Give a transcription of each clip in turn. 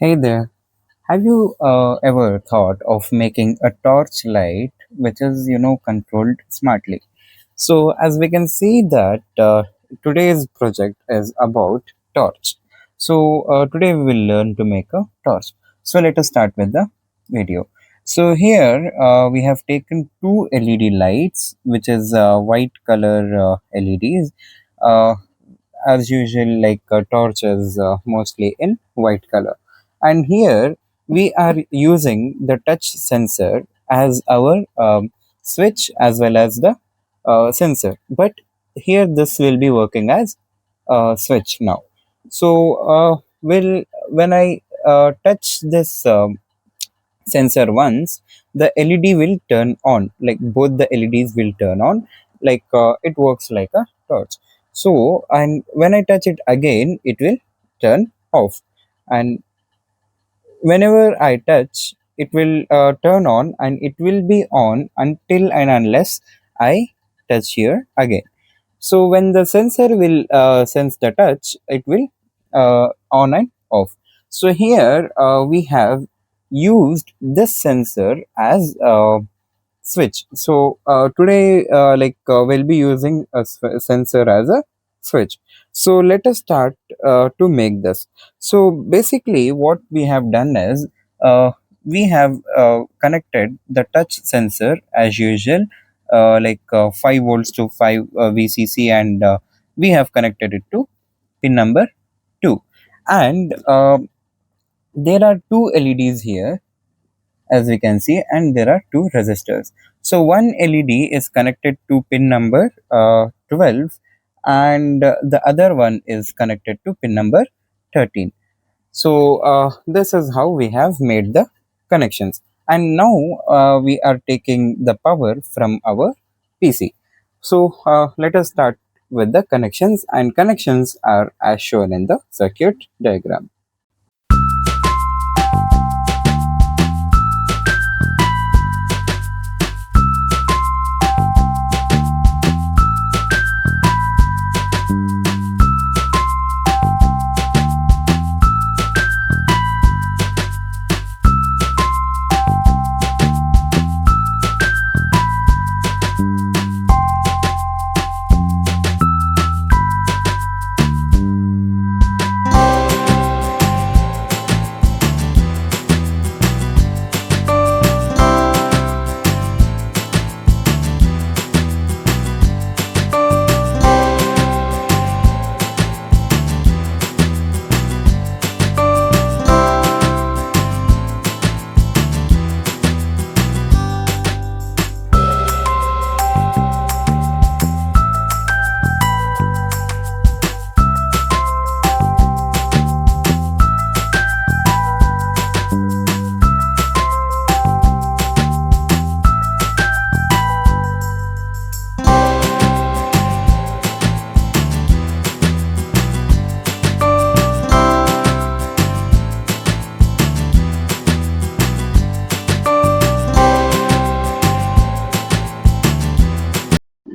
Hey there. Have you ever thought of making a torch light which is, controlled smartly? So, as we can see that today's project is about torch. So, today we will learn to make a torch. So, let us start with the video. So, here we have taken two LED lights, which is white color LEDs. Uh, as usual, like torches mostly in white color, and here we are using the touch sensor as our switch as well as the sensor, but here this will be working as switch now. So will when I touch this sensor once, the LED will turn on, like both the LEDs will turn on, like it works like a torch. So, and when I touch it again, it will turn off, and whenever I touch, it will turn on, and it will be on until and unless I touch here again. So when the sensor will sense the touch, it will on and off. So here we have used this sensor as a switch. So today, we'll be using a sensor as a switch. So let us start to make this. So basically, what we have done is we have connected the touch sensor as usual, 5 volts to 5 VCC, and we have connected it to pin number 2. And there are two LEDs here, as we can see, and there are two resistors. So one LED is connected to pin number 12, and the other one is connected to pin number 13. So this is how we have made the connections, and now we are taking the power from our PC. So let us start with the connections, and connections are as shown in the circuit diagram.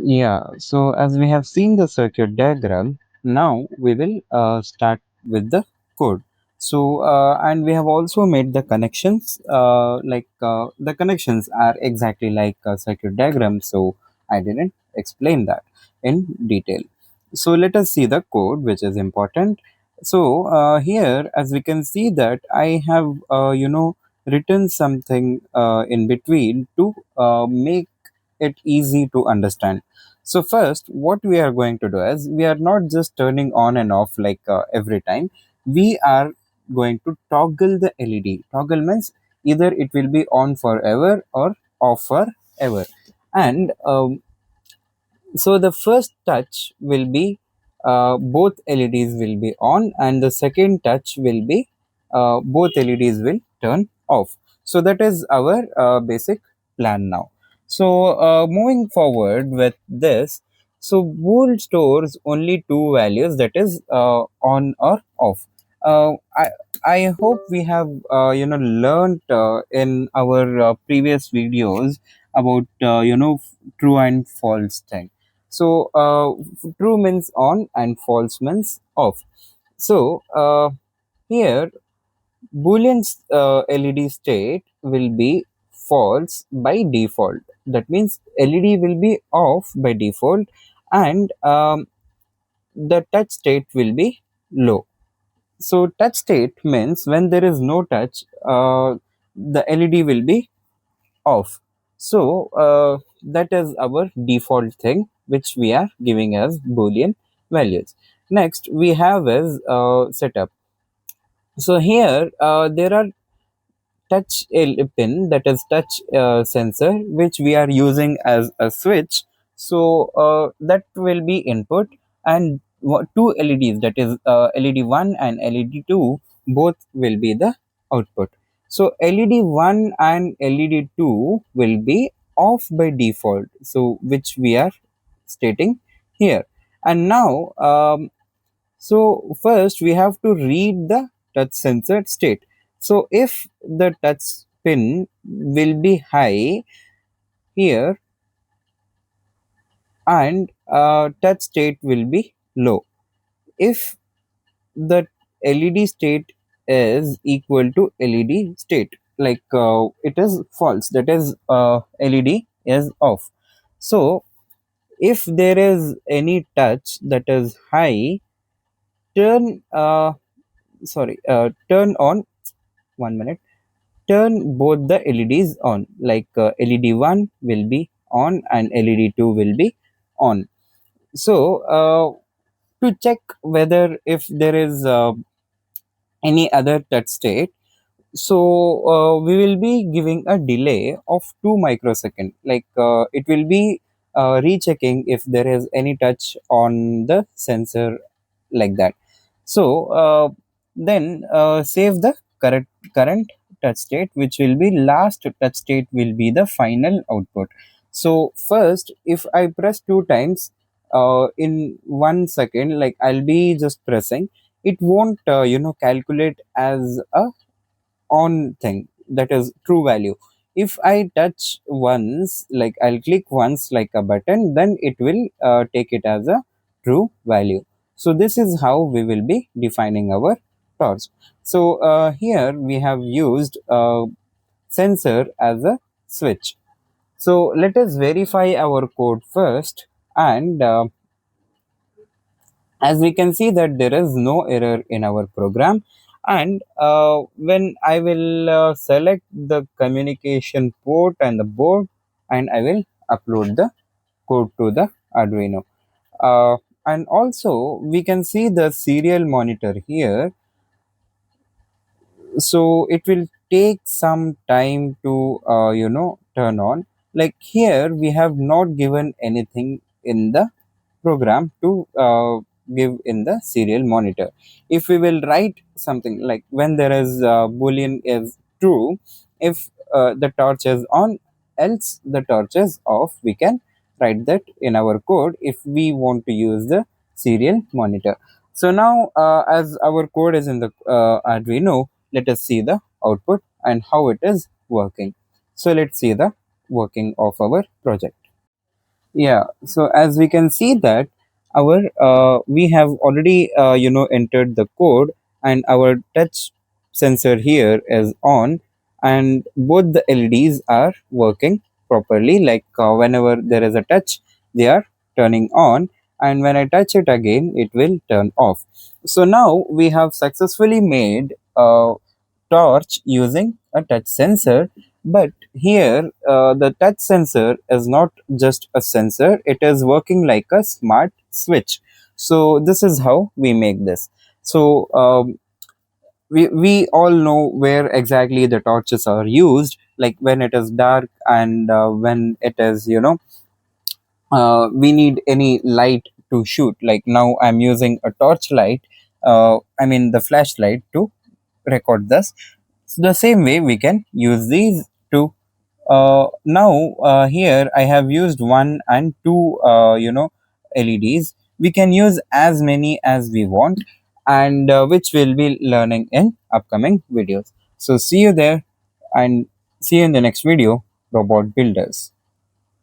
Yeah, so as we have seen the circuit diagram, now we will start with the code. So, and we have also made the connections, the connections are exactly like a circuit diagram, so I didn't explain that in detail. So, let us see the code, which is important. So, here, as we can see that I have, written something in between to make it easy to understand. So first, what we are going to do is we are not just turning on and off like every time. We are going to toggle the LED. Toggle means either it will be on forever or off forever. And so the first touch will be both LEDs will be on, and the second touch will be both LEDs will turn off. So that is our basic plan now. So moving forward with this, so bool stores only two values, that is on or off. Uh, I I hope we have learned in our previous videos about true and false thing. So true means on and false means off. So here Boolean LED state will be false by default. That means LED will be off by default, and the touch state will be low. So touch state means when there is no touch, the LED will be off. So that is our default thing which we are giving as Boolean values. Next we have is setup. So here there are touch pin, that is touch sensor, which we are using as a switch. So that will be input, and two LEDs, that is LED1 and LED2, both will be the output. So LED1 and LED2 will be off by default, so which we are stating here. And now so first we have to read the touch sensor state. So if the touch pin will be high here, and touch state will be low. If the LED state is equal to LED state, like it is false, that is LED is off. So if there is any touch that is high, turn turn on, 1 minute, turn both the LEDs on, like LED1 will be on and LED2 will be on. So to check whether if there is any other touch state, so we will be giving a delay of 2 microseconds, like it will be rechecking if there is any touch on the sensor, like that. So then save the current touch state, which will be last touch state will be the final output. So first if I press two times in 1 second, like I'll be just pressing, it won't calculate as a on thing, that is true value. If I touch once, like I'll click once like a button, then it will take it as a true value. So this is how we will be defining our torch. So here we have used sensor as a switch. So let us verify our code first, and as we can see that there is no error in our program. And when I will select the communication port and the board, and I will upload the code to the Arduino. And also we can see the serial monitor here, so it will take some time to turn on. Like here we have not given anything in the program to give in the serial monitor. If we will write something like when there is boolean is true, if the torch is on, else the torch is off, we can write that in our code if we want to use the serial monitor. So now as our code is in the Arduino, let us see the output and how it is working. So let's see the working of our project. Yeah, so as we can see that our we have already entered the code, and our touch sensor here is on, and both the LEDs are working properly. Like whenever there is a touch, they are turning on, and when I touch it again, it will turn off. So now we have successfully made torch using a touch sensor. But here the touch sensor is not just a sensor, it is working like a smart switch. So this is how we make this. So we all know where exactly the torches are used, like when it is dark, and when it is we need any light to shoot. Like now I'm using a torch light, I mean the flashlight, to record this. So the same way we can use these two. Now here I have used one and two LEDs. We can use as many as we want, and which we'll be learning in upcoming videos. So see you there, and see you in the next video, robot builders.